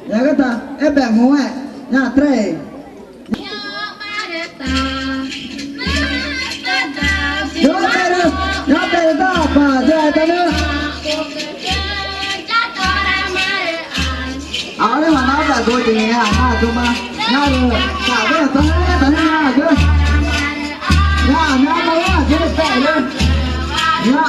Ya kata, bang mau ya tre. Ya pero ta apa ya tana. Ahora mana ada dua jenis ya, nah cuma, nah ada tana, ya, nah mau ya, jadi saya, ya.